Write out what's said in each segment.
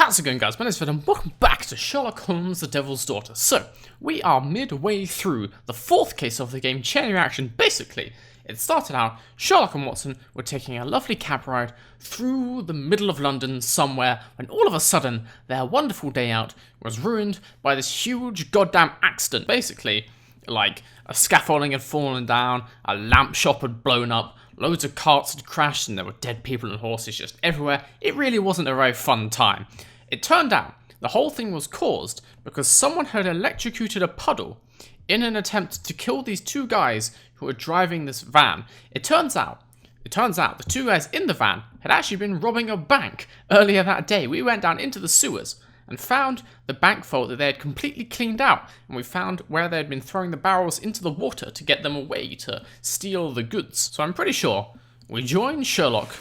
How's it going, guys? My name is Fred and welcome back to Sherlock Holmes, the Devil's Daughter. So, we are midway through the fourth case of the game, Chain Reaction. Basically, it started out, Sherlock and Watson were taking a lovely cab ride through the middle of London somewhere, when all of a sudden, their wonderful day out was ruined by this huge goddamn accident. Basically, like, a scaffolding had fallen down, a lamp shop had blown up, loads of carts had crashed, and there were dead people and horses just everywhere. It really wasn't a very fun time. It turned out the whole thing was caused because someone had electrocuted a puddle in an attempt to kill these two guys who were driving this van. It turns out the two guys in the van had actually been robbing a bank earlier that day. We went down into the sewers and found the bank vault that they had completely cleaned out, and we found where they had been throwing the barrels into the water to get them away to steal the goods. So I'm pretty sure we join Sherlock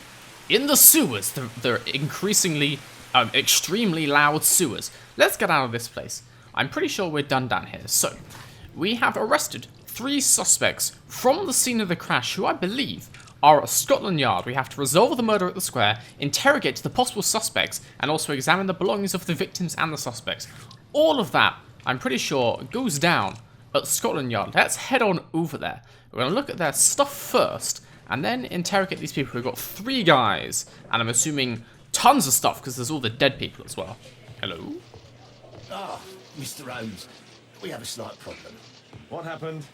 in the sewers, the increasingly extremely loud sewers. Let's get out of this place. I'm pretty sure we're done down here. So we have arrested 3 suspects from the scene of the crash who I believe are at Scotland Yard. We have to resolve the murder at the square, interrogate the possible suspects, and also examine the belongings of the victims and the suspects. All of that, I'm pretty sure, goes down at Scotland Yard. Let's head on over there. We're going to look at their stuff first, and then interrogate these people. We've got 3 guys, and I'm assuming tons of stuff, because there's all the dead people as well. Hello? Ah, Mr. Holmes, we have a slight problem. What happened?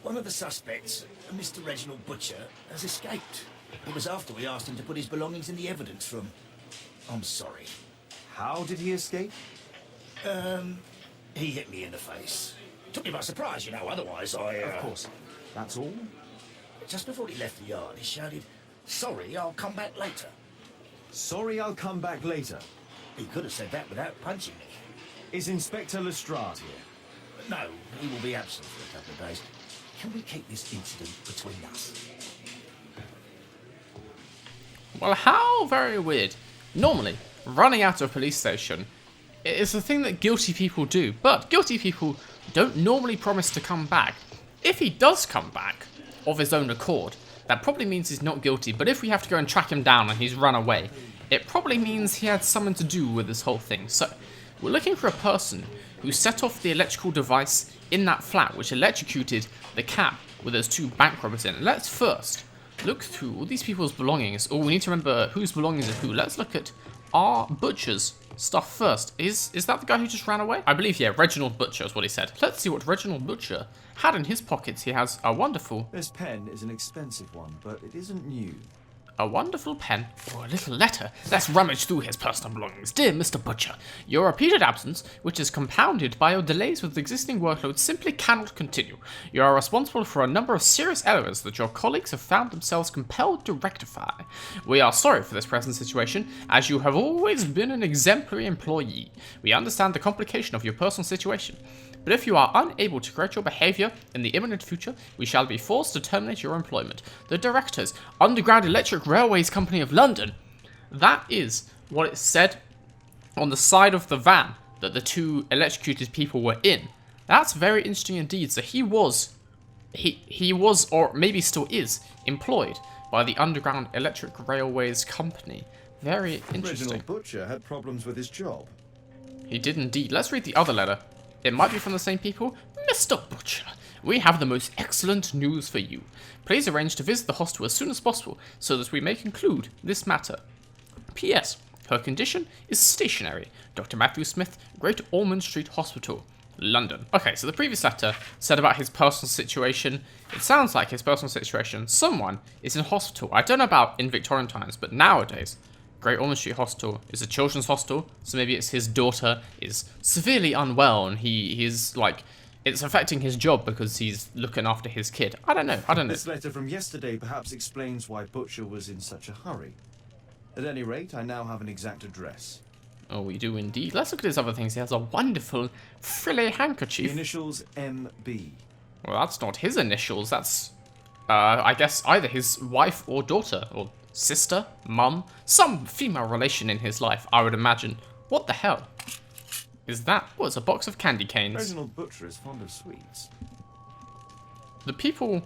One of the suspects, Mr. Reginald Butcher, has escaped. It was after we asked him to put his belongings in the evidence room. I'm sorry. How did he escape? He hit me in the face. Took me by surprise, you know, otherwise Of course. That's all? Just before he left the yard, he shouted, "Sorry, I'll come back later." Sorry, I'll come back later. He could have said that without punching me. Is Inspector Lestrade here? But no, he will be absent for a couple of days. Can we keep this incident between us? Well, how very weird. Normally, running out of a police station is the thing that guilty people do, but guilty people don't normally promise to come back. If he does come back, of his own accord, that probably means he's not guilty, but if we have to go and track him down and he's run away, it probably means he had something to do with this whole thing. So, we're looking for a person who set off the electrical device in that flat, which electrocuted the cab with those 2 bank robbers in. Let's first look through all these people's belongings. Oh, we need to remember whose belongings are who. Let's look at our Butcher's stuff first. Is that the guy who just ran away? I believe, yeah, Reginald Butcher is what he said. Let's see what Reginald Butcher had in his pockets. He has a wonderful... This pen is an expensive one, but it isn't new. A wonderful pen or a little letter. Let's rummage through his personal belongings. Dear Mr. Butcher, your repeated absence, which is compounded by your delays with existing workload, simply cannot continue. You are responsible for a number of serious errors that your colleagues have found themselves compelled to rectify. We are sorry for this present situation, as you have always been an exemplary employee. We understand the complication of your personal situation, but if you are unable to correct your behavior in the imminent future, we shall be forced to terminate your employment. The directors, Underground Electric Railways Company of London. That is what it said on the side of the van that the 2 electrocuted people were in. That's very interesting indeed. So he was, or maybe still is, employed by the Underground Electric Railways Company. Very interesting. Reginald Butcher had problems with his job. He did indeed. Let's read the other letter. It might be from the same people. Mr. Butcher, we have the most excellent news for you. Please arrange to visit the hospital as soon as possible so that we may conclude this matter. P.S. Her condition is stationary. Dr. Matthew Smith, Great Ormond Street Hospital, London. Okay, so the previous letter said about his personal situation. It sounds like his personal situation. Someone is in hospital. I don't know about in Victorian times, but nowadays, Great Ormond Street Hospital is a children's hospital, so maybe it's his daughter is severely unwell and he is like, it's affecting his job because he's looking after his kid. I don't know. This letter from yesterday perhaps explains why Butcher was in such a hurry. At any rate, I now have an exact address. Oh, we do indeed. Let's look at his other things. He has a wonderful frilly handkerchief. The initials M.B. Well, that's not his initials. That's, I guess, either his wife or daughter, or sister, mum, some female relation in his life, I would imagine. What the hell is that? Oh, it's a box of candy canes. Reginald Butcher is fond of sweets. The people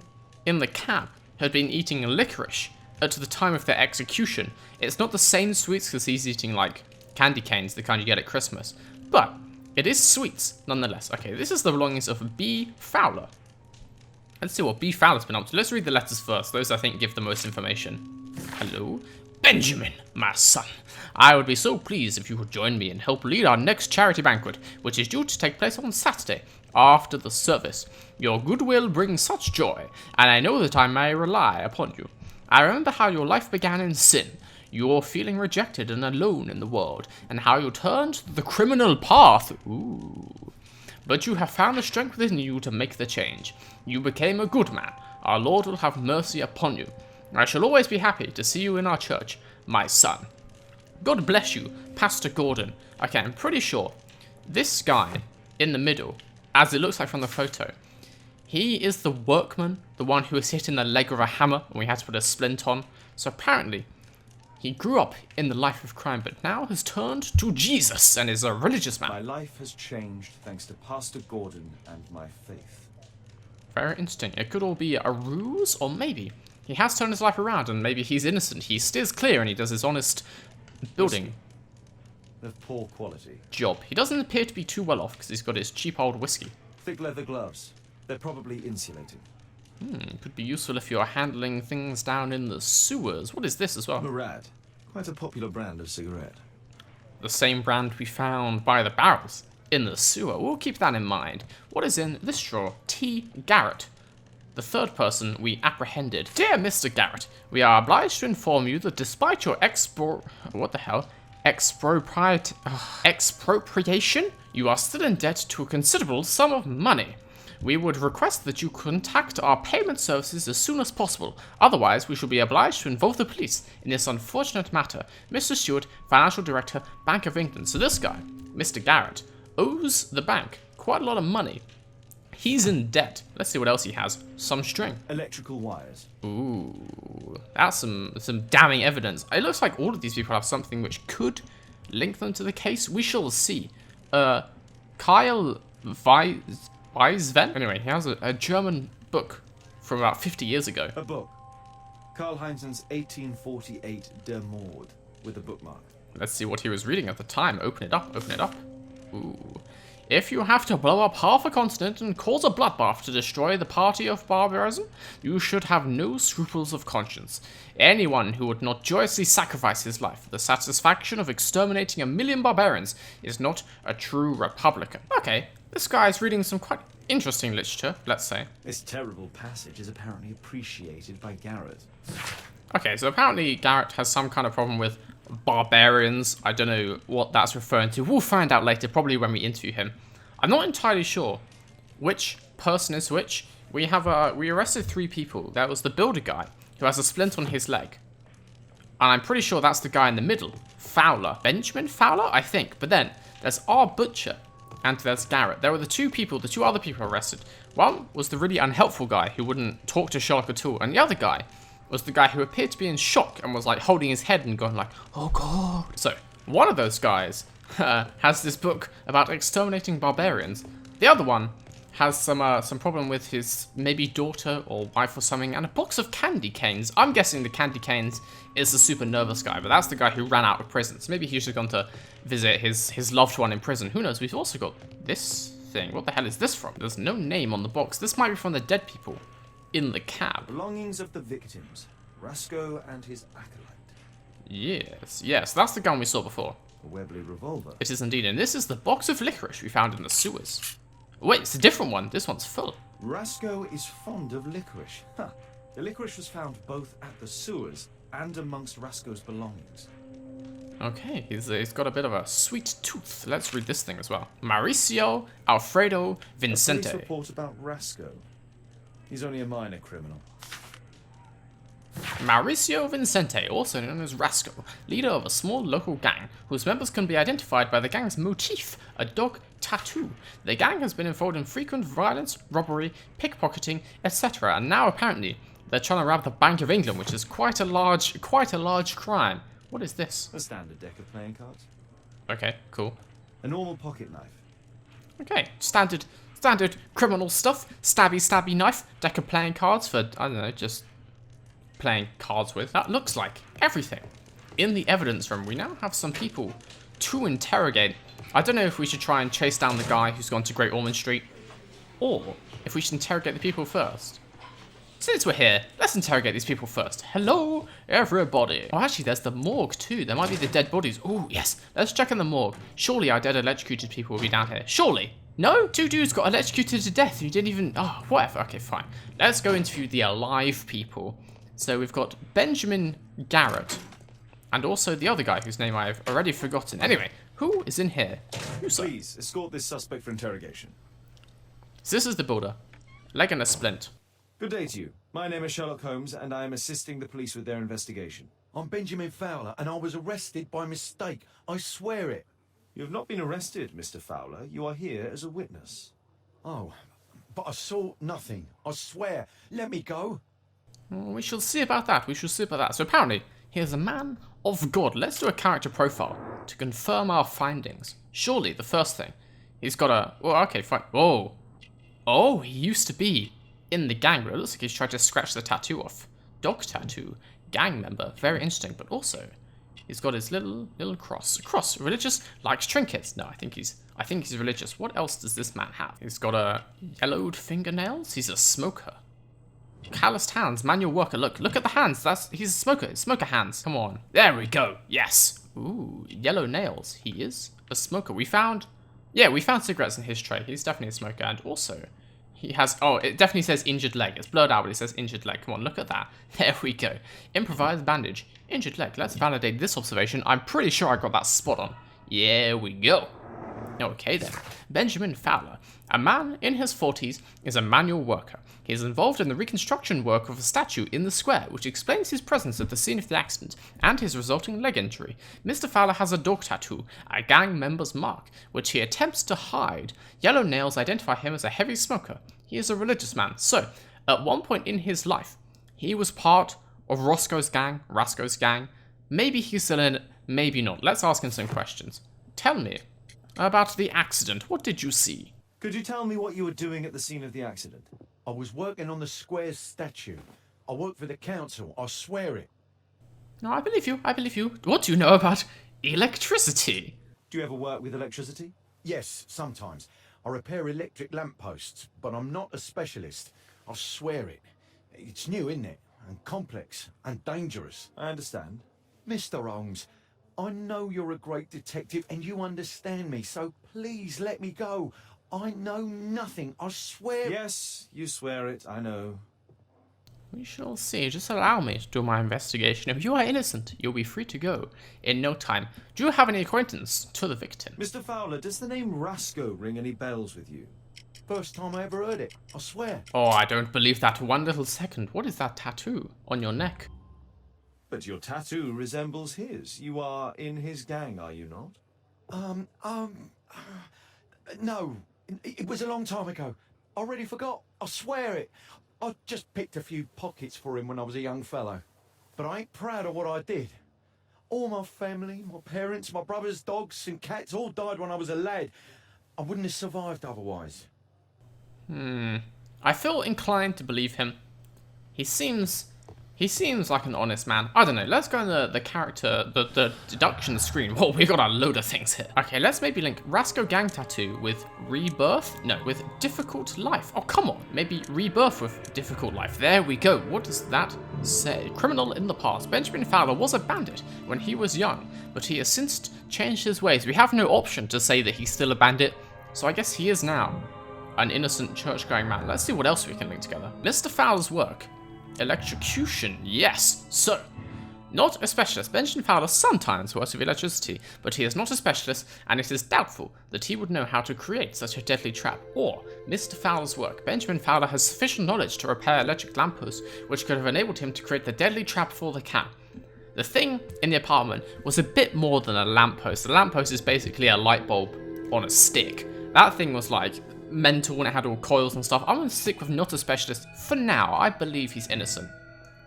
in the cab had been eating licorice at the time of their execution. It's not the same sweets because he's eating, like, candy canes, the kind you get at Christmas. But it is sweets, nonetheless. Okay, this is the belongings of B. Fowler. Let's see what B. Fowler's been up to. Let's read the letters first. Those, I think, give the most information. Hello? Benjamin, my son. I would be so pleased if you would join me and help lead our next charity banquet, which is due to take place on Saturday, after the service. Your goodwill brings such joy, and I know that I may rely upon you. I remember how your life began in sin, your feeling rejected and alone in the world, and how you turned to the criminal path. Ooh. But you have found the strength within you to make the change. You became a good man. Our Lord will have mercy upon you. I shall always be happy to see you in our church, my son. God bless you, Pastor Gordon. Okay, I'm pretty sure this guy in the middle, as it looks like from the photo, he is the workman, the one who was hit in the leg with a hammer and we had to put a splint on. So apparently, he grew up in the life of crime, but now has turned to Jesus and is a religious man. My life has changed thanks to Pastor Gordon and my faith. Very interesting. It could all be a ruse, or maybe he has turned his life around and maybe he's innocent. He steers clear and he does his honest building Of poor quality. job. He doesn't appear to be too well off because he's got his cheap old whiskey. Thick leather gloves. They're probably insulating. Could be useful if you're handling things down in the sewers. What is this as well? Murad. Quite a popular brand of cigarette. The same brand we found by the barrels in the sewer. We'll keep that in mind. What is in this drawer? T. Garrett, the third person we apprehended. Dear Mr. Garrett, we are obliged to inform you that despite your expropriation, you are still in debt to a considerable sum of money. We would request that you contact our payment services as soon as possible. Otherwise, we shall be obliged to involve the police in this unfortunate matter. Mr. Stewart, Financial Director, Bank of England. So this guy, Mr. Garrett, owes the bank quite a lot of money. He's in debt. Let's see what else he has. Some string. Electrical wires. Ooh, that's some damning evidence. It looks like all of these people have something which could link them to the case. We shall see. Kyle Weisven? Anyway, he has a German book from about 50 years ago. A book. Karl Heinzen's 1848 Der Mord, with a bookmark. Let's see what he was reading at the time. Open it up, open it up. Ooh. If you have to blow up half a continent and cause a bloodbath to destroy the party of barbarism, you should have no scruples of conscience. Anyone who would not joyously sacrifice his life for the satisfaction of exterminating 1 million barbarians is not a true Republican. Okay, this guy's reading some quite interesting literature, let's say. This terrible passage is apparently appreciated by Garrett. Okay, so apparently Garrett has some kind of problem with barbarians. I don't know what that's referring to. We'll find out later, probably when we interview him. I'm not entirely sure which person is which. We arrested 3 people. There was the builder guy who has a splint on his leg. And I'm pretty sure that's the guy in the middle. Fowler. Benjamin Fowler, I think. But then there's our butcher and there's Garrett. There were the 2 other people arrested. One was the really unhelpful guy who wouldn't talk to Sherlock at all. And the other guy was the guy who appeared to be in shock and was like holding his head and going like, oh god. So, one of those guys has this book about exterminating barbarians. The other one has some problem with his maybe daughter or wife or something, and a box of candy canes. I'm guessing the candy canes is the super nervous guy, but that's the guy who ran out of prison. So maybe he should have gone to visit his loved one in prison. Who knows? We've also got this thing. What the hell is this from? There's no name on the box. This might be from the dead people in the cab. Belongings of the victims. Rasco and his acolyte. Yes, that's the gun we saw before. A Webley revolver. It is indeed, and this is the box of licorice we found in the sewers. Wait, it's a different one. This one's full. Rasco is fond of licorice. Huh. The licorice was found both at the sewers and amongst Rasco's belongings. Okay, he's got a bit of a sweet tooth. Let's read this thing as well. Mauricio Alfredo Vincente. A police report about Rasco. He's only a minor criminal. Mauricio Vincente, also known as Rasco, leader of a small local gang, whose members can be identified by the gang's motif, a dog tattoo. The gang has been involved in frequent violence, robbery, pickpocketing, etc., and now apparently they're trying to rob the Bank of England, which is quite a large crime. What is this? A standard deck of playing cards. Okay, cool. A normal pocket knife. Okay, standard criminal stuff. Stabby knife, deck of playing cards for, I don't know, just playing cards with. That looks like everything. In the evidence room, we now have some people to interrogate. I don't know if we should try and chase down the guy who's gone to Great Ormond Street, or if we should interrogate the people first. Since we're here, let's interrogate these people first. Hello, everybody. Oh, actually, there's the morgue too. There might be the dead bodies. Oh, yes. Let's check in the morgue. Surely our dead electrocuted people will be down here. Surely. No? Two dudes got electrocuted to death. You didn't even... Oh, whatever. Okay, fine. Let's go interview the alive people. So we've got Benjamin Garrett. And also the other guy whose name I've already forgotten. Anyway, who is in here? Please, escort this suspect for interrogation. So this is the builder. Leg and a splint. Good day to you. My name is Sherlock Holmes, and I am assisting the police with their investigation. I'm Benjamin Fowler, and I was arrested by mistake. I swear it. You have not been arrested, Mr. Fowler. You are here as a witness. Oh, but I saw nothing. I swear. Let me go. We shall see about that. We shall see about that. So apparently, he is a man of God. Let's do a character profile to confirm our findings. Surely, the first thing, he's got a... Well, okay, fine. Whoa. Oh, he used to be in the gang, but it looks like he's tried to scratch the tattoo off. Dog tattoo. Gang member. Very interesting. But also, he's got his little cross. Cross. Religious. Likes trinkets. No, I think he's religious. What else does this man have? He's got a yellowed fingernails. He's a smoker. Calloused hands. Manual worker. Look at the hands. He's a smoker. Smoker hands. Come on. There we go. Yes. Ooh, yellow nails. He is a smoker. We found cigarettes in his tray. He's definitely a smoker. And also, he has... Oh, it definitely says injured leg. It's blurred out, but it says injured leg. Come on, look at that. There we go. Improvised bandage. Injured leg. Let's validate this observation. I'm pretty sure I got that spot on. Yeah, we go. Okay then. Benjamin Fowler. A man in his 40s is a manual worker. He is involved in the reconstruction work of a statue in the square, which explains his presence at the scene of the accident and his resulting leg injury. Mr. Fowler has a dog tattoo, a gang member's mark, which he attempts to hide. Yellow nails identify him as a heavy smoker. He is a religious man. So, at one point in his life, he was part of Roscoe's gang. Maybe he's still in it, maybe not. Let's ask him some questions. Tell me about the accident. What did you see? Could you tell me what you were doing at the scene of the accident? I was working on the square's statue. I work for the council. I swear it. No, I believe you. What do you know about electricity? Do you ever work with electricity? Yes, sometimes. I repair electric lampposts, but I'm not a specialist. I swear it. It's new, isn't it? And complex and dangerous. I understand. Mr. Holmes, I know you're a great detective and you understand me, so please let me go. I know nothing, I swear. Yes, you swear it, I know. We shall see. Just allow me to do my investigation. If you are innocent, you'll be free to go in no time. Do you have any acquaintance to the victim? Mr. Fowler, does the name Rasco ring any bells with you? First time I ever heard it, I swear. Oh, I don't believe that one little second. What is that tattoo on your neck? But your tattoo resembles his. You are in his gang, are you not? No. It was a long time ago. I already forgot. I swear it. I just picked a few pockets for him when I was a young fellow. But I ain't proud of what I did. All my family, my parents, my brothers, dogs and cats all died when I was a lad. I wouldn't have survived otherwise. I feel inclined to believe him. He seems like an honest man. I don't know. Let's go on the character, the deduction screen. Whoa, we got a load of things here. Okay, let's maybe link Rasco gang tattoo with rebirth. No, with difficult life. Oh, come on. Maybe rebirth with difficult life. There we go. What does that say? Criminal in the past. Benjamin Fowler was a bandit when he was young, but he has since changed his ways. We have no option to say that he's still a bandit, so I guess he is now an innocent church-going man. Let's see what else we can link together. Mr. Fowler's work. Electrocution, yes. So, not a specialist. Benjamin Fowler sometimes works with electricity, but he is not a specialist, and it is doubtful that he would know how to create such a deadly trap. Or, Mr. Fowler's work. Benjamin Fowler has sufficient knowledge to repair electric lampposts, which could have enabled him to create the deadly trap for the cat. The thing in the apartment was a bit more than a lamppost. The lamppost is basically a light bulb on a stick. That thing was like mental and it had all coils and stuff. I'm going to stick with not a specialist for now. I believe he's innocent.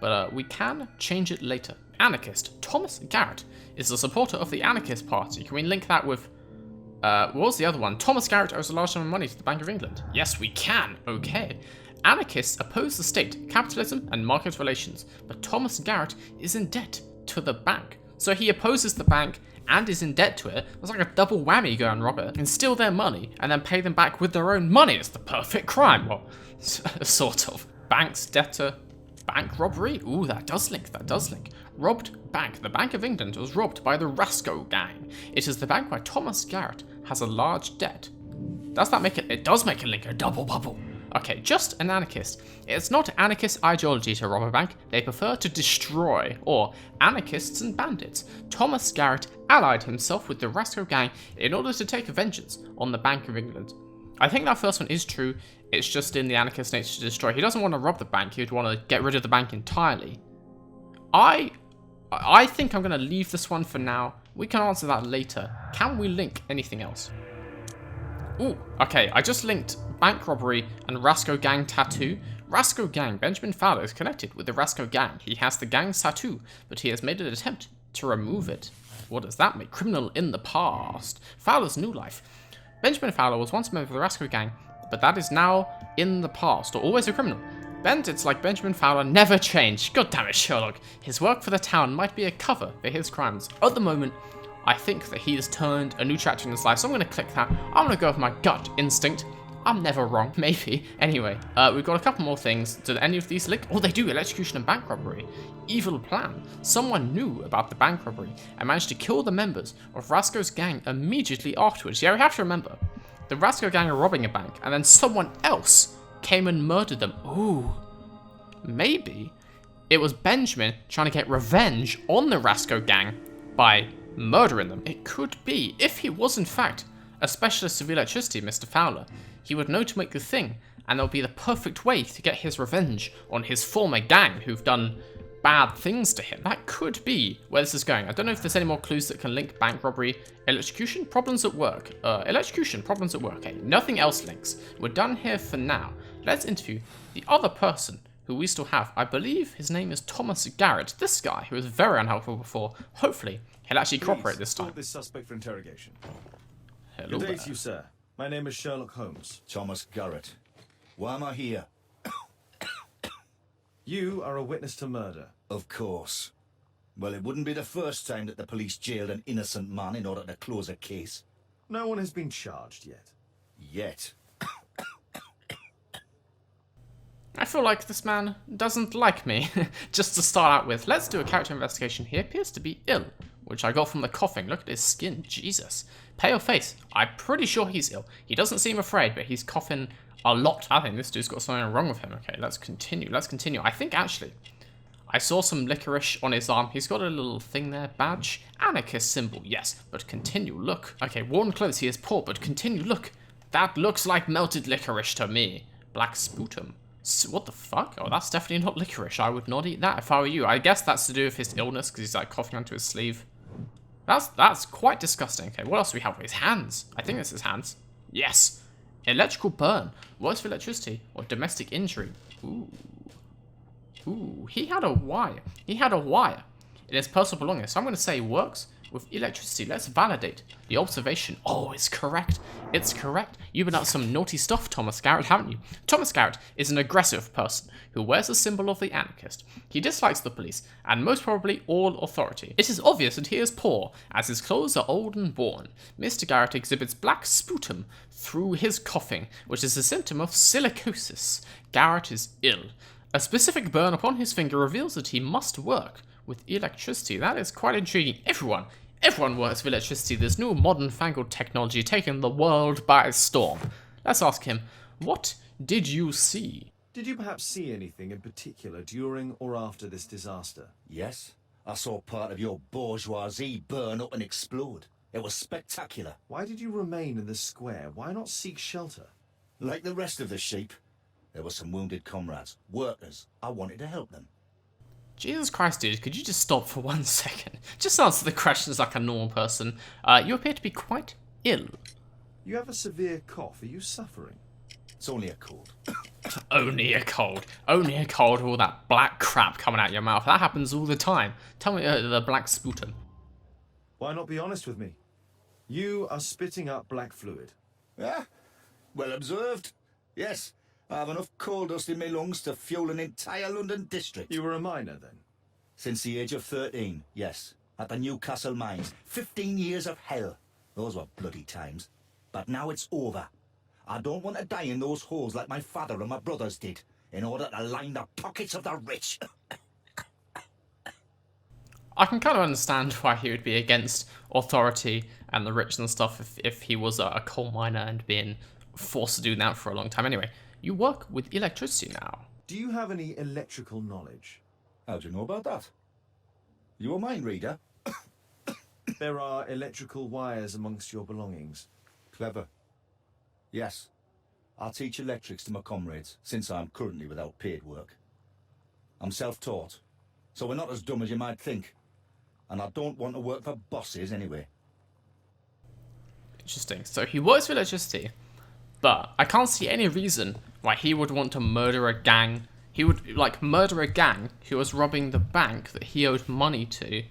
But we can change it later. Anarchist. Thomas Garrett is a supporter of the Anarchist Party. Can we link that with... what was the other one? Thomas Garrett owes a large sum of money to the Bank of England. Yes, we can. Okay. Anarchists oppose the state, capitalism, and market relations. But Thomas Garrett is in debt to the bank. So he opposes the bank and is in debt to it, it's like a double whammy. Go and rob it and steal their money and then pay them back with their own money. It's the perfect crime. Well, sort of. Bank's debtor, bank robbery. Ooh, that does link. Robbed bank. The Bank of England was robbed by the Rasco gang. It is the bank where Thomas Garrett has a large debt. Does that make it? It does make a link. A double bubble. Okay, just an anarchist. It's not anarchist ideology to rob a bank. They prefer to destroy, or anarchists and bandits. Thomas Garrett allied himself with the Rasco gang in order to take vengeance on the Bank of England. I think that first one is true. It's just in the anarchist nature to destroy. He doesn't want to rob the bank. He would want to get rid of the bank entirely. I think I'm going to leave this one for now. We can answer that later. Can we link anything else? Ooh, okay, I just linked bank robbery and Rasco gang tattoo. Rasco gang, Benjamin Fowler is connected with the Rasco gang. He has the gang's tattoo, but he has made an attempt to remove it. What does that make? Criminal in the past. Fowler's new life. Benjamin Fowler was once a member of the Rasco gang, but that is now in the past, or always a criminal. Bandits like Benjamin Fowler never change. God damn it, Sherlock. His work for the town might be a cover for his crimes. At the moment, I think that he has turned a new chapter in his life, so I'm going to click that. I'm going to go with my gut instinct. I'm never wrong, maybe. Anyway, we've got a couple more things. Do any of these link? Oh, they do. Electrocution and bank robbery. Evil plan. Someone knew about the bank robbery and managed to kill the members of Rasco's gang immediately afterwards. Yeah, we have to remember. The Rasco gang are robbing a bank, and then someone else came and murdered them. Ooh. Maybe it was Benjamin trying to get revenge on the Rasco gang by murdering them. It could be. If he was in fact a specialist of electricity, Mr. Fowler, he would know to make the thing, and that would be the perfect way to get his revenge on his former gang who've done bad things to him. That could be where this is going. I don't know if there's any more clues that can link bank robbery, electrocution, problems at work. Electrocution, problems at work. Okay, nothing else links. We're done here for now. Let's interview the other person who we still have. I believe his name is Thomas Garrett. This guy who was very unhelpful before. Hopefully, he'll actually cooperate this time. This suspect for interrogation. Hello Good day there. to you, sir. My name is Sherlock Holmes. Thomas Garrett. Why am I here? You are a witness to murder. Of course. Well, it wouldn't be the first time that the police jailed an innocent man in order to close a case. No one has been charged yet. Yet. I feel like this man doesn't like me. Just to start out with, let's do a character investigation. He appears to be ill, which I got from the coughing. Look at his skin, Jesus. Pale face. I'm pretty sure he's ill. He doesn't seem afraid, but he's coughing a lot. I think this dude's got something wrong with him. Okay, let's continue. I think actually, I saw some licorice on his arm. He's got a little thing there, badge. Anarchist symbol, yes, but continue, look. Okay, worn clothes, he is poor, but continue, look. That looks like melted licorice to me. Black sputum. What the fuck? Oh, that's definitely not licorice. I would not eat that if I were you. I guess that's to do with his illness, because he's like coughing onto his sleeve. That's quite disgusting. Okay, what else do we have? His hands. I think it's his hands. Yes. Electrical burn. Works for electricity or domestic injury. Ooh. Ooh, he had a wire. He had a wire in his personal belongings. So I'm going to say works with electricity. Let's validate the observation. Oh, it's correct. It's correct. You've been up to some naughty stuff, Thomas Garrett, haven't you? Thomas Garrett is an aggressive person who wears a symbol of the anarchist. He dislikes the police and most probably all authority. It is obvious that he is poor, as his clothes are old and worn. Mr. Garrett exhibits black sputum through his coughing, which is a symptom of silicosis. Garrett is ill. A specific burn upon his finger reveals that he must work with electricity. That is quite intriguing. Everyone works with electricity. There's new modern fangled technology taking the world by storm. Let's ask him, what did you see? Did you perhaps see anything in particular during or after this disaster? Yes, I saw part of your bourgeoisie burn up and explode. It was spectacular. Why did you remain in the square? Why not seek shelter? Like the rest of the sheep, there were some wounded comrades, workers. I wanted to help them. Jesus Christ, dude, could you just stop for 1 second? Just answer the questions like a normal person. You appear to be quite ill. You have a severe cough. Are you suffering? It's only a cold. Only a cold. Only a cold with all that black crap coming out your mouth. That happens all the time. Tell me the black sputum. Why not be honest with me? You are spitting up black fluid. Ah, well observed. Yes, I have enough coal dust in my lungs to fuel an entire London district. You were a miner then? Since the age of 13, yes. at the Newcastle mines. 15 years of hell. Those were bloody times. But now it's over. I don't want to die in those holes like my father and my brothers did, in order to line the pockets of the rich. I can kind of understand why he would be against authority and the rich and stuff if he was a coal miner and being forced to do that for a long time. Anyway, you work with electricity now. Do you have any electrical knowledge? How do you know about that? You a mind reader? There are electrical wires amongst your belongings. Clever. Yes. I teach electrics to my comrades, since I'm currently without paid work. I'm self-taught, so we're not as dumb as you might think. And I don't want to work for bosses anyway. Interesting. So he works with electricity, but I can't see any reason why he would want to murder a gang. He would, like, murder a gang who was robbing the bank that he owed money to.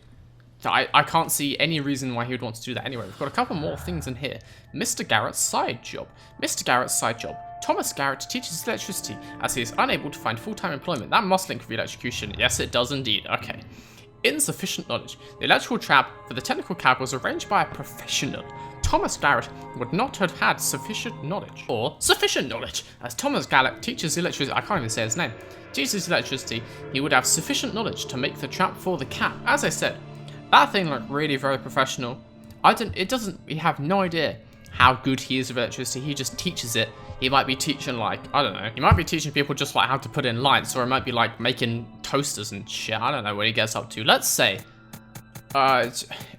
So I can't see any reason why he would want to do that. Anyway, we've got a couple more things in here. Mr. Garrett's side job. Mr. Garrett's side job. Thomas Garrett teaches electricity as he is unable to find full-time employment. That must link with electrocution. Yes, it does indeed. Okay. Insufficient knowledge. The electrical trap for the technical cab was arranged by a professional. Thomas Garrett would not have had sufficient knowledge. Or sufficient knowledge. As Thomas Garrett teaches electricity, I can't even say his name, teaches electricity, he would have sufficient knowledge to make the trap for the cab. As I said, that thing looked really very professional. We have no idea how good he is with electricity. He just teaches it. He might be teaching, like, I don't know. He might be teaching people just like how to put in lights, or it might be like making toasters and shit. I don't know what he gets up to. Let's say,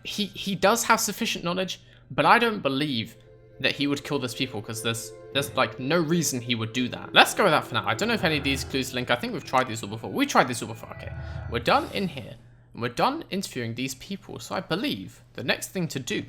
he does have sufficient knowledge, but I don't believe that he would kill those people because there's like no reason he would do that. Let's go with that for now. I don't know if any of these clues link. I think we've tried these all before. We tried these all before. Okay, we're done in here. We're done interviewing these people, so I believe the next thing to do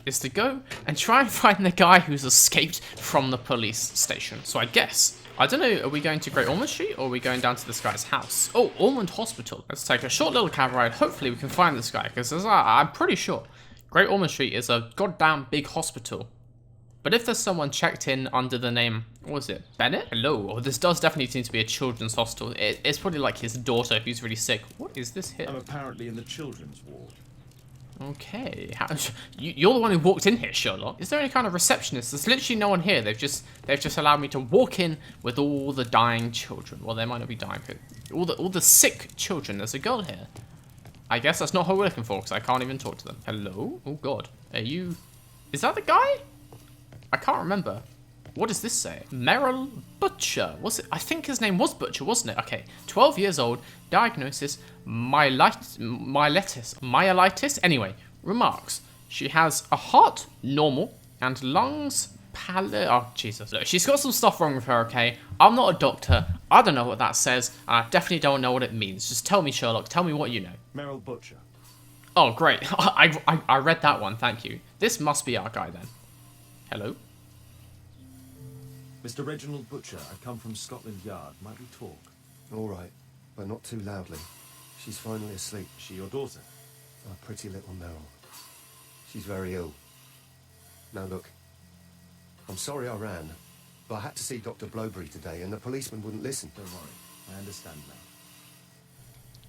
is to go and try and find the guy who's escaped from the police station. So I guess, I don't know, are we going to Great Ormond Street or are we going down to this guy's house? Oh, Ormond Hospital. Let's take a short little cab ride. Hopefully we can find this guy, because I'm pretty sure Great Ormond Street is a goddamn big hospital. But if there's someone checked in under the name, what was it, Bennett? Hello. Oh, this does definitely seem to be a children's hospital. It's probably like his daughter who's really sick. What is this here? I'm apparently in the children's ward. Okay. You're the one who walked in here, Sherlock. Is there any kind of receptionist? There's literally no one here. They've just allowed me to walk in with all the dying children. Well, they might not be dying, but all the sick children. There's a girl here. I guess that's not what we're looking for, because I can't even talk to them. Hello? Oh God. Are you? Is that the guy? I can't remember. What does this say? Merrill Butcher. Was it? I think his name was Butcher, wasn't it? Okay. 12 years old. Diagnosis. Myelitis. Anyway, remarks. She has a heart, normal, and lungs, pallid. Oh, Jesus. Look, she's got some stuff wrong with her, okay? I'm not a doctor. I don't know what that says, and I definitely don't know what it means. Just tell me, Sherlock. Tell me what you know. Merrill Butcher. Oh, great. I read that one. Thank you. This must be our guy, then. Hello? Mr. Reginald Butcher, I come from Scotland Yard. Might we talk? All right, but not too loudly. She's finally asleep. Is she your daughter? Our pretty little Merrill. She's very ill. Now look, I'm sorry I ran, but I had to see Dr. Blowberry today and the policeman wouldn't listen. Don't worry, I understand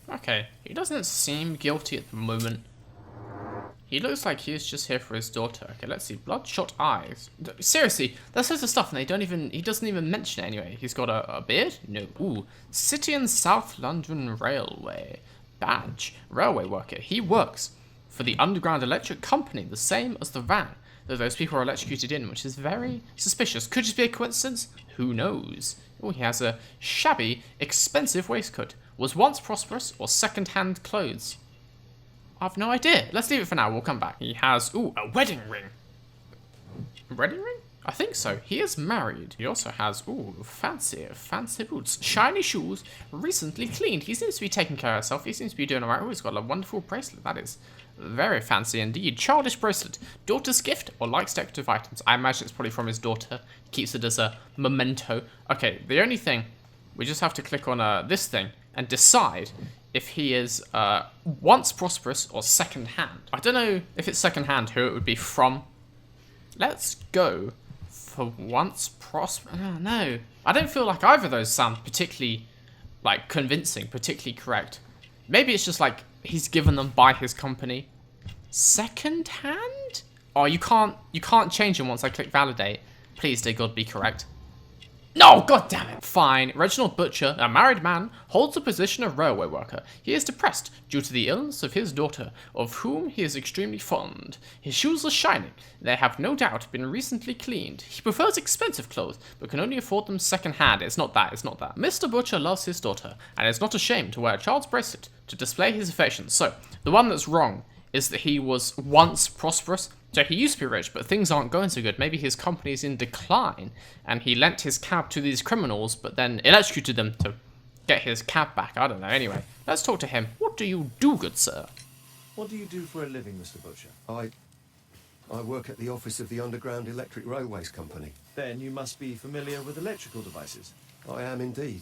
now. Okay, he doesn't seem guilty at the moment. He looks like he's just here for his daughter. Okay, let's see. Bloodshot eyes. Seriously, that's loads of stuff and he doesn't even mention it anyway. He's got a beard? No. Ooh. City and South London Railway. Badge. Railway worker. He works for the Underground Electric Company, the same as the van that those people are electrocuted in, which is very suspicious. Could just be a coincidence? Who knows? Oh, he has a shabby, expensive waistcoat. Was once prosperous or second-hand clothes. I've no idea. Let's leave it for now. We'll come back. He has, ooh, a wedding ring. A wedding ring? I think so. He is married. He also has, ooh, fancy boots. Shiny shoes, recently cleaned. He seems to be taking care of himself. He seems to be doing all right. Oh, he's got a wonderful bracelet. That is very fancy indeed. Childish bracelet. Daughter's gift or likes decorative items. I imagine it's probably from his daughter. He keeps it as a memento. Okay, the only thing, we just have to click on this thing and decide if he is once prosperous or second-hand. I don't know if it's second-hand who it would be from. Let's go for once prosperous. Oh, no. I don't feel like either of those sound particularly, like, convincing, particularly correct. Maybe it's just, like, he's given them by his company. Second hand? Oh, you can't change them once I click validate. Please, dear God, be correct. No, god damn it. Fine. Reginald Butcher, a married man, holds the position of railway worker. He is depressed due to the illness of his daughter, of whom he is extremely fond. His shoes are shining. They have no doubt been recently cleaned. He prefers expensive clothes, but can only afford them second-hand. It's not that. Mr. Butcher loves his daughter, and is not ashamed to wear a child's bracelet to display his affection. So, the one that's wrong is that he was once prosperous. So he used to be rich, but things aren't going so good. Maybe his company is in decline, and he lent his cab to these criminals, but then electrocuted them to get his cab back. I don't know. Anyway, let's talk to him. What do you do, good sir? What do you do for a living, Mr. Butcher? I work at the office of the Underground Electric Railways Company. Then you must be familiar with electrical devices. I am indeed.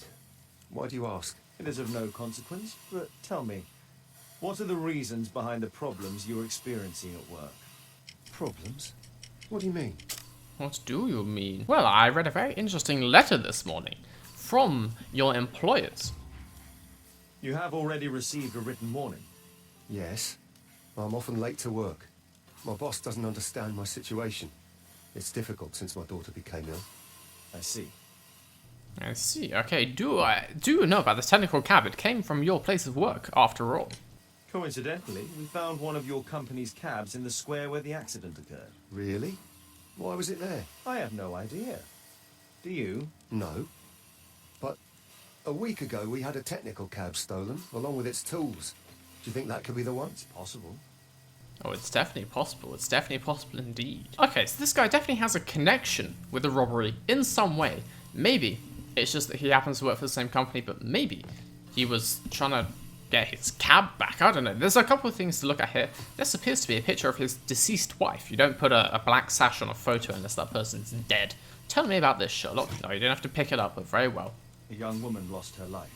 Why do you ask? It is of no consequence, but tell me, what are the reasons behind the problems you're experiencing at work? Problems? What do you mean? What do you mean? Well, I read a very interesting letter this morning from your employers. You have already received a written warning. Yes. I'm often late to work. My boss doesn't understand my situation. It's difficult since my daughter became ill. I see. I see. Okay, do you know about this technical cab? It came from your place of work, after all. Coincidentally, we found one of your company's cabs in the square where the accident occurred. Really? Why was it there? I have no idea. Do you? No. But a week ago we had a technical cab stolen, along with its tools. Do you think that could be the one? It's possible. Oh, it's definitely possible. It's definitely possible indeed. Okay, so this guy definitely has a connection with the robbery in some way. Maybe it's just that he happens to work for the same company, but maybe he was trying to get his cab back. I don't know. There's a couple of things to look at here. This appears to be a picture of his deceased wife. You don't put a black sash on a photo unless that person's dead. Tell me about this, Sherlock. No, you didn't have to pick it up, but very well. A young woman lost her life.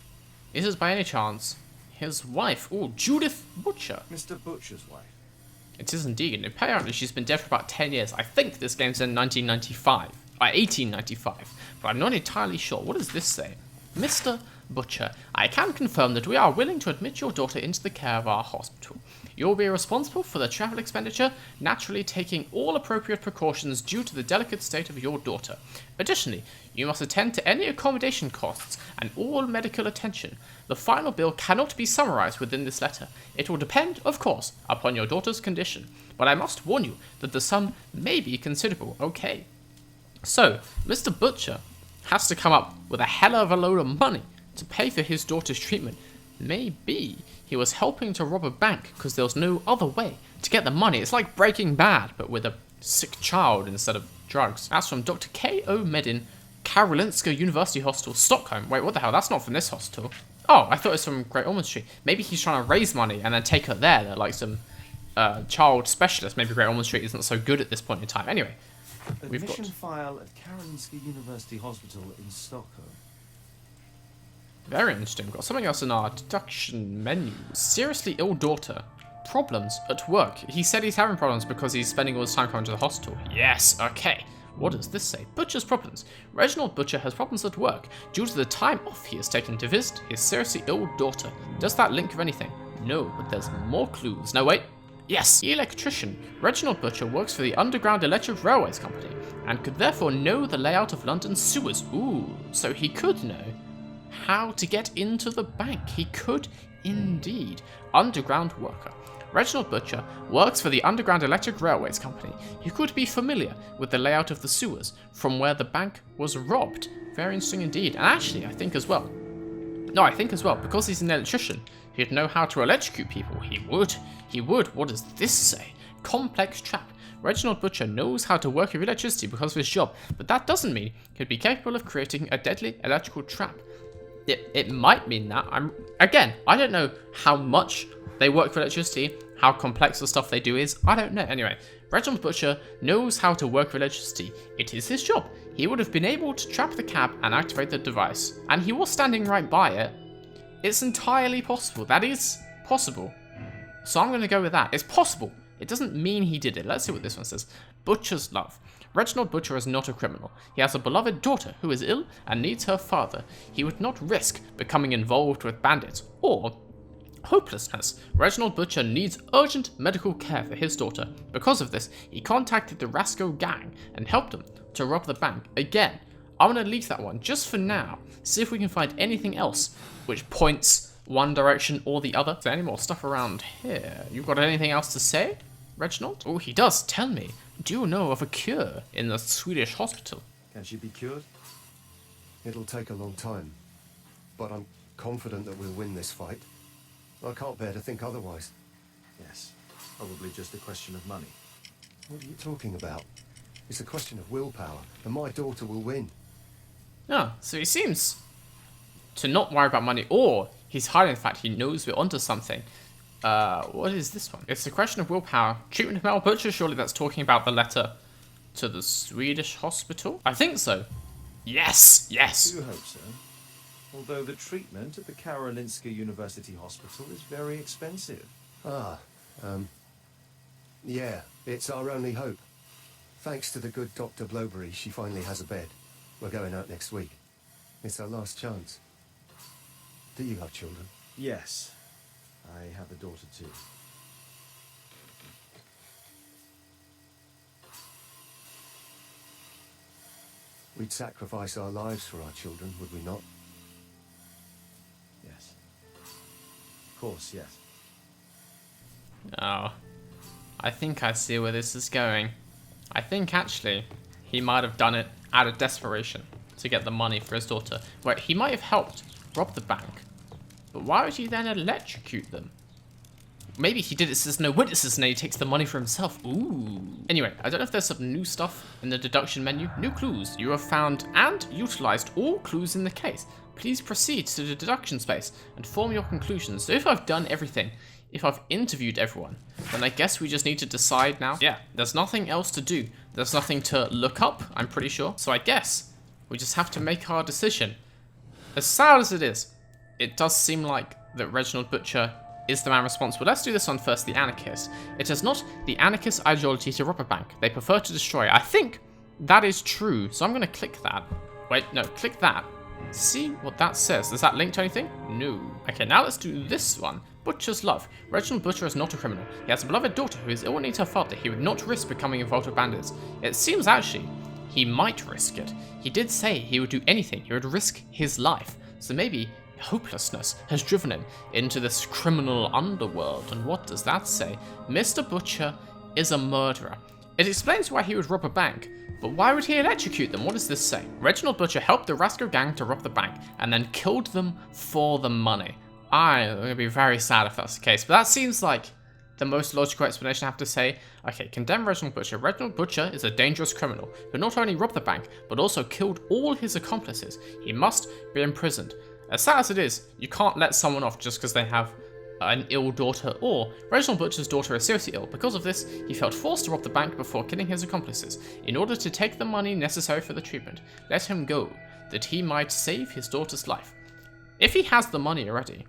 Is this by any chance his wife? Oh, Judith Butcher. Mr. Butcher's wife. It is indeed. Apparently she's been dead for about 10 years. I think this game's in 1995. 1895. But I'm not entirely sure. What does this say? Mr. Butcher, I can confirm that we are willing to admit your daughter into the care of our hospital. You will be responsible for the travel expenditure, naturally taking all appropriate precautions due to the delicate state of your daughter. Additionally, you must attend to any accommodation costs and all medical attention. The final bill cannot be summarized within this letter. It will depend, of course, upon your daughter's condition, but I must warn you that the sum may be considerable. Okay. So, Mr. Butcher has to come up with a hell of a load of money to pay for his daughter's treatment. Maybe he was helping to rob a bank because there was no other way to get the money. It's like Breaking Bad, but with a sick child instead of drugs. That's from Dr. K.O. Medin, Karolinska University Hospital, Stockholm. Wait, what the hell? That's not from this hospital. Oh, I thought it was from Great Ormond Street. Maybe he's trying to raise money and then take her there. They're like some child specialist. Maybe Great Ormond Street isn't so good at this point in time. Anyway, we've got Admission file at Karolinska University Hospital in Stockholm. very interesting. We've got something else in our deduction menu. Seriously ill daughter. Problems at work. He said he's having problems because he's spending all his time coming to the hospital. Yes, okay. What does this say? Butcher's problems. Reginald Butcher has problems at work due to the time off he has taken to visit his seriously ill daughter. Does that link with anything? No, but there's more clues. No, wait. Yes, the electrician. Reginald Butcher works for the Underground Electric Railways Company and could therefore know the layout of London's sewers. Ooh, so he could know how to get into the bank. He could indeed. Underground worker. Reginald Butcher works for the Underground Electric Railways Company. He could be familiar with the layout of the sewers from where the bank was robbed. Very interesting indeed. And actually, I think as well, because he's an electrician, he'd know how to electrocute people. He would. What does this say? Complex trap. Reginald Butcher knows how to work with electricity because of his job, but that doesn't mean he'd be capable of creating a deadly electrical trap. It might mean that. I don't know how much they work with electricity, how complex the stuff they do is. I don't know. Anyway, Reginald Butcher knows how to work with electricity. It is his job. He would have been able to trap the cab and activate the device. And he was standing right by it. It's entirely possible. That is possible. So I'm going to go with that. It's possible. It doesn't mean he did it. Let's see what this one says. Butcher's love. Reginald Butcher is not a criminal. He has a beloved daughter who is ill and needs her father. He would not risk becoming involved with bandits or Hopelessness. Reginald Butcher needs urgent medical care for his daughter. Because of this, he contacted the Rasco gang and helped them to rob the bank. Again, I'm going to leave that one just for now. See if we can find anything else which points one direction or the other. Is there any more stuff around here? You got anything else to say, Reginald? Oh, he does. Tell me, do you know of a cure in the Swedish hospital? Can she be cured? It'll take a long time, but I'm confident that we'll win this fight. I can't bear to think otherwise. Yes. Probably just a question of money. What are you talking about? It's a question of willpower, and my daughter will win. Oh, so he seems to not worry about money, or he's hiding the fact he knows we're onto something. What is this one? It's a question of willpower. Treatment of Mel Butcher, surely that's talking about the letter to the Swedish hospital? I think so. Yes, yes. I do hope so. Although the treatment at the Karolinska University Hospital is very expensive. Yeah, it's our only hope. Thanks to the good Dr. Blowberry, she finally has a bed. We're going out next week. It's our last chance. Do you have children? Yes. I have a daughter too. We'd sacrifice our lives for our children, would we not? Yes. Of course, yes. Oh, I think I see where this is going. I think actually he might have done it out of desperation to get the money for his daughter. Where he might have helped rob the bank, but why would he then electrocute them? Maybe he did it so there's no witnesses and then he takes the money for himself. Ooh. Anyway, I don't know if there's some new stuff in the deduction menu. New clues. You have found and utilized all clues in the case. Please proceed to the deduction space and form your conclusions. So if I've done everything, if I've interviewed everyone, then I guess we just need to decide now. Yeah, there's nothing else to do. There's nothing to look up, I'm pretty sure. So I guess we just have to make our decision. As sad as it is, it does seem like that Reginald Butcher is the man responsible. Let's do this one first, the anarchist. It is not the anarchist ideology to rob a bank. They prefer to destroy. I think that is true, so I'm going to click that. Wait, no, click that. See what that says. Does that link to anything? No. Okay, now let's do this one. Butcher's love. Reginald Butcher is not a criminal. He has a beloved daughter who is ill and needs her father. He would not risk becoming involved with bandits. It seems actually he might risk it. He did say he would do anything. He would risk his life. So maybe hopelessness has driven him into this criminal underworld. And what does that say? Mr. Butcher is a murderer. It explains why he would rob a bank, but why would he electrocute them? What does this say? Reginald Butcher helped the Rasco gang to rob the bank and then killed them for the money. I'm going to be very sad if that's the case, but that seems like the most logical explanation I have to say. Okay, condemn Reginald Butcher. Reginald Butcher is a dangerous criminal who not only robbed the bank, but also killed all his accomplices. He must be imprisoned. As sad as it is, you can't let someone off just because they have an ill daughter, or Reginald Butcher's daughter is seriously ill. Because of this, he felt forced to rob the bank before killing his accomplices, in order to take the money necessary for the treatment. Let him go, that he might save his daughter's life. If he has the money already,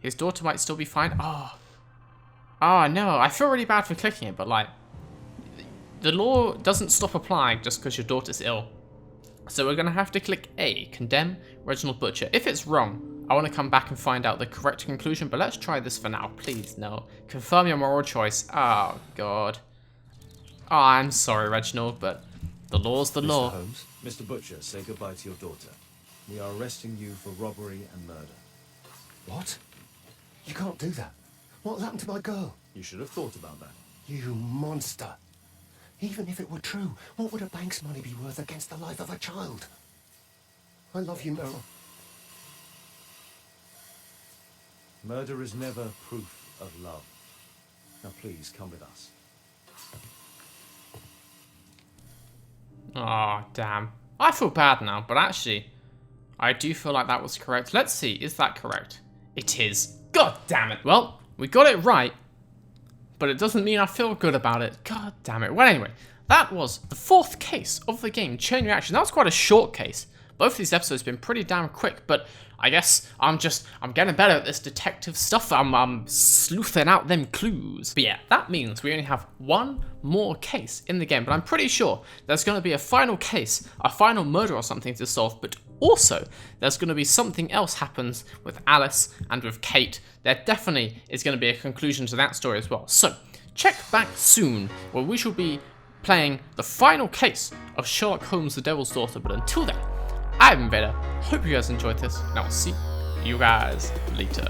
his daughter might still be fine. Oh no, I feel really bad for clicking it, but like, the law doesn't stop applying just because your daughter's ill. So we're going to have to click A, condemn Reginald Butcher. If it's wrong, I want to come back and find out the correct conclusion, but let's try this for now. Please, no. Confirm your moral choice. Oh, God. Oh, I'm sorry, Reginald, but the law's the law. Mr. Holmes? Mr. Butcher, say goodbye to your daughter. We are arresting you for robbery and murder. What? You can't do that. What happened to my girl? You should have thought about that. You monster. Even if it were true, what would a bank's money be worth against the life of a child? I love you, Meryl. Murder is never proof of love. Now please, come with us. Oh, damn. I feel bad now, but actually, I do feel like that was correct. Let's see, is that correct? It is. God damn it. Well, we got it right, but it doesn't mean I feel good about it. God damn it. Well, anyway, that was the 4th case of the game, Chain Reaction. That was quite a short case. Both of these episodes have been pretty damn quick, but I guess I'm getting better at this detective stuff. I'm sleuthing out them clues. But yeah, that means we only have one more case in the game, but I'm pretty sure there's going to be a final case, a final murder or something to solve, but also there's going to be something else happens with Alice and with Kate. There definitely is going to be a conclusion to that story as well. So check back soon, where we shall be playing the final case of Sherlock Holmes, the Devil's Daughter. But until then, I've been Vader. Hope you guys enjoyed this, and I'll see you guys later.